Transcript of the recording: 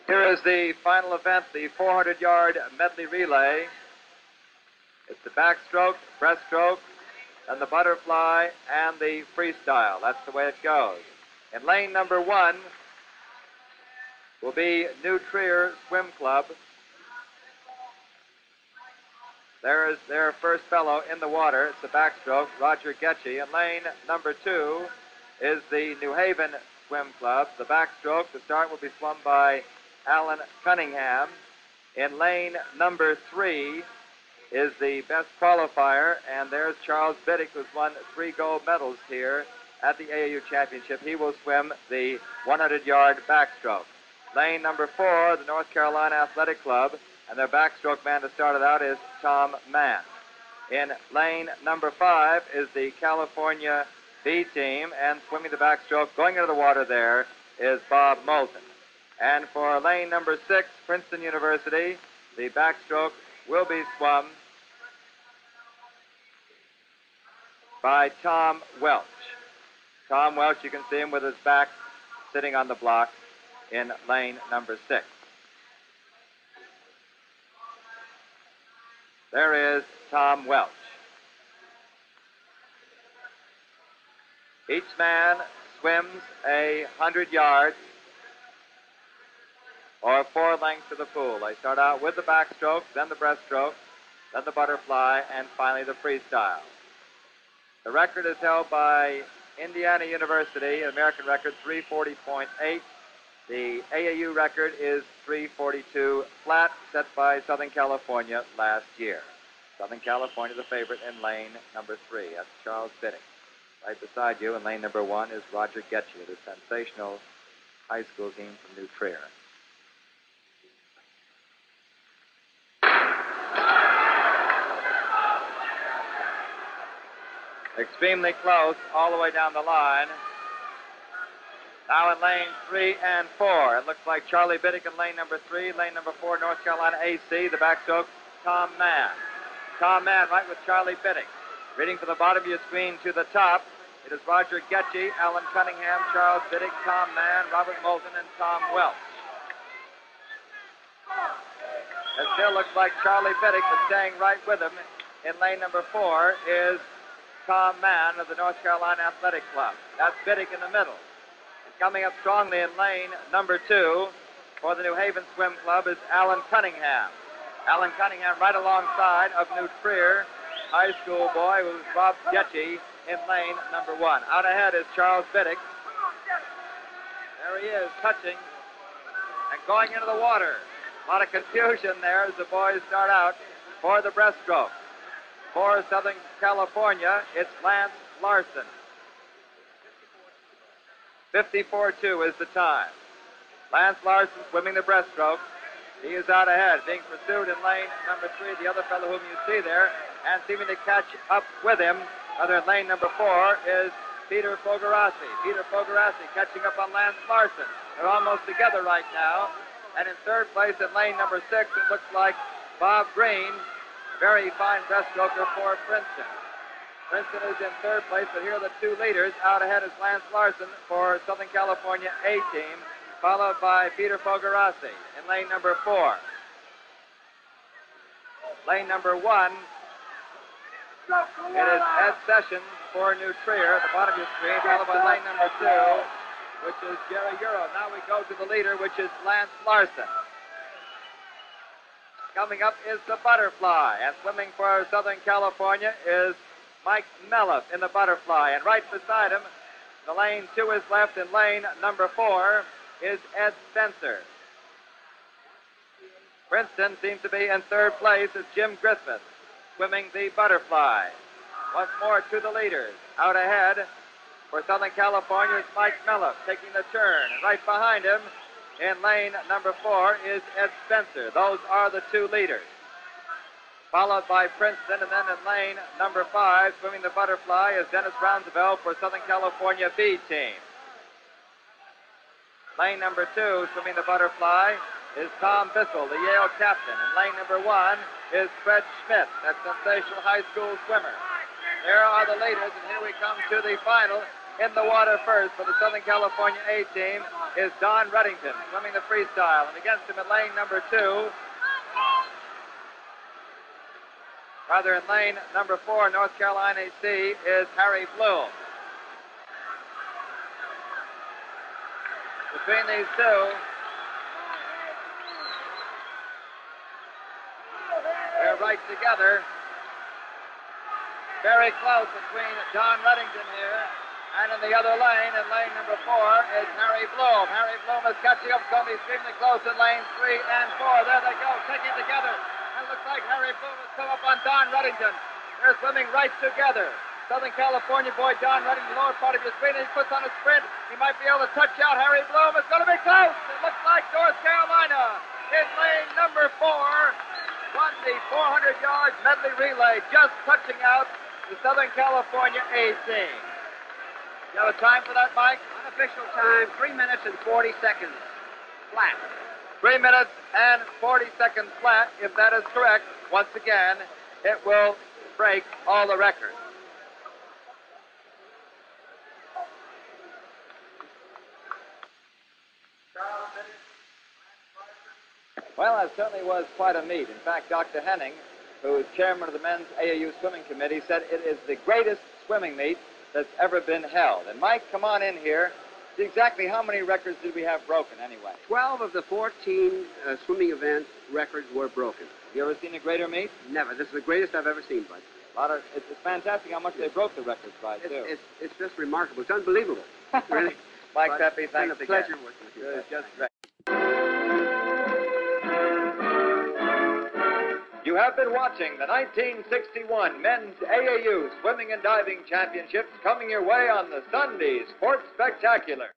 Here is the final event, the 400-yard medley relay. It's the backstroke, breaststroke, and the butterfly, and the freestyle. That's the way it goes. In lane number 1 will be New Trier Swim Club. There is their first fellow in the water. It's the backstroke, Roger Getchy. In lane number 2 is the New Haven Swim Club. The backstroke, the start will be swum by Alan Cunningham. In lane number 3 is the best qualifier, and there's Charles Biddick, who's won 3 gold medals here at the AAU Championship. He will swim the 100-yard backstroke. Lane number 4, the North Carolina Athletic Club, and their backstroke man to start it out is Tom Mann. In lane number 5 is the California B team, and swimming the backstroke, going into the water there, is Bob Moulton. And for lane number 6, Princeton University, the backstroke will be swum by Tom Welch. Tom Welch, you can see him with his back sitting on the block in lane number 6. There is Tom Welch. Each man swims 100 yards or 4 lengths of the pool. They start out with the backstroke, then the breaststroke, then the butterfly, and finally the freestyle. The record is held by Indiana University, American record 340.8. The AAU record is 342 flat, set by Southern California last year. Southern California the favorite in lane number 3. That's Charles Biddick. Right beside you in lane number 1 is Roger Getchy, the sensational high school team from New Trier. Extremely close all the way down the line. Now in lane 3 and 4, it looks like Charlie Biddick in lane number 3, lane number 4, North Carolina AC, the backstroke, Tom Mann. Tom Mann right with Charlie Biddick. Reading from the bottom of your screen to the top, it is Roger Getchy, Alan Cunningham, Charles Biddick, Tom Mann, Robert Moulton, and Tom Welch. It still looks like Charlie Biddick, but staying right with him in lane number 4 is Tom Mann of the North Carolina Athletic Club. That's Biddick in the middle. And coming up strongly in lane number 2 for the New Haven Swim Club is Alan Cunningham. Alan Cunningham right alongside of New Trier high school boy, who's Bob Getchy, in lane number 1. Out ahead is Charles Biddick. There he is, touching and going into the water. A lot of confusion there as the boys start out for the breaststroke. For Southern California, it's Lance Larson. 54.2 is the time. Lance Larson swimming the breaststroke. He is out ahead, being pursued in lane number 3, the other fellow whom you see there, and seeming to catch up with him. Other in lane number 4 is Peter Fogarassi. Peter Fogarassi catching up on Lance Larson. They're almost together right now. And in third place in lane number 6, it looks like Bob Green, very fine breaststroker for Princeton. Princeton is in third place, but here are the 2 leaders. Out ahead is Lance Larson for Southern California A team, followed by Peter Fogarassi in lane number 4. Lane number 1, it is Ed Sessions for New Trier at the bottom of your screen, followed by lane number 2, which is Jerry Euro. Now we go to the leader, which is Lance Larson. Coming up is the butterfly, and swimming for Southern California is Mike Melliff in the butterfly. And right beside him, the lane 2 is left, in lane number 4 is Ed Spencer. Princeton seems to be in third place as Jim Griffith swimming the butterfly. Once more to the leaders. Out ahead for Southern California is Mike Melliff taking the turn. And right behind him in lane number 4 is Ed Spencer. Those are the 2 leaders. Followed by Princeton, and then in lane number 5, swimming the butterfly, is Dennis Roosevelt for Southern California B team. Lane number 2, swimming the butterfly, is Tom Bissell, the Yale captain. And lane number 1 is Fred Schmidt, that sensational high school swimmer. There are the leaders, and here we come to the final. In the water first for the Southern California A team is Don Reddington, swimming the freestyle. And against him in lane number 2, in lane number 4, North Carolina AC, is Harry Bloom. Between these two, they're right together. Very close between Don Reddington here, and in the other lane, in lane number 4, is Harry Bloom. Harry Bloom is catching up, going to be extremely close in lanes 3 and 4. There they go, taking it together. And it looks like Harry Bloom has come up on Don Reddington. They're swimming right together. Southern California boy Don Reddington, the lower part of his screen, and he puts on a sprint. He might be able to touch out Harry Bloom. It's going to be close. It looks like North Carolina in lane number 4 won the 400 yards medley relay, just touching out the Southern California AC. You have a time for that, Mike? Unofficial time, 3 minutes and 40 seconds flat. 3 minutes and 40 seconds flat. If that is correct, once again, it will break all the records. Well, that certainly was quite a meet. In fact, Dr. Henning, who is chairman of the men's AAU Swimming Committee, said it is the greatest swimming meet that's ever been held. And Mike, come on in here. See exactly how many records did we have broken anyway? 12 of the 14 swimming event records were broken. Have you ever seen a greater meet? Never. This is the greatest I've ever seen, Bud. It's fantastic how much they broke the records by, too. It's just remarkable. It's unbelievable. Really. Mike Peppe, thanks again. It's been a pleasure working with you. It's just great. You have been watching the 1961 Men's AAU Swimming and Diving Championships coming your way on the Sunday Sports Spectacular.